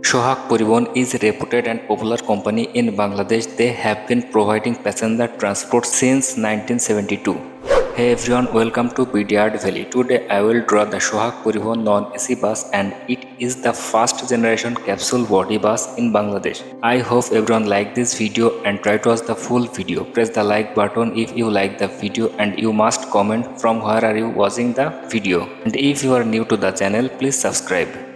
Shohagh Parivan is a reputed and popular company in Bangladesh. They have been providing passenger transport since 1972. Hey everyone, welcome to Bidyard Valley. Today I will draw the Shohagh Parivan non-AC bus, and it is the first generation capsule body bus in Bangladesh. I hope everyone like this video and try to watch the full video. Press the like button if you like the video, and you must comment from where are you watching the video. And if you are new to the channel, please subscribe.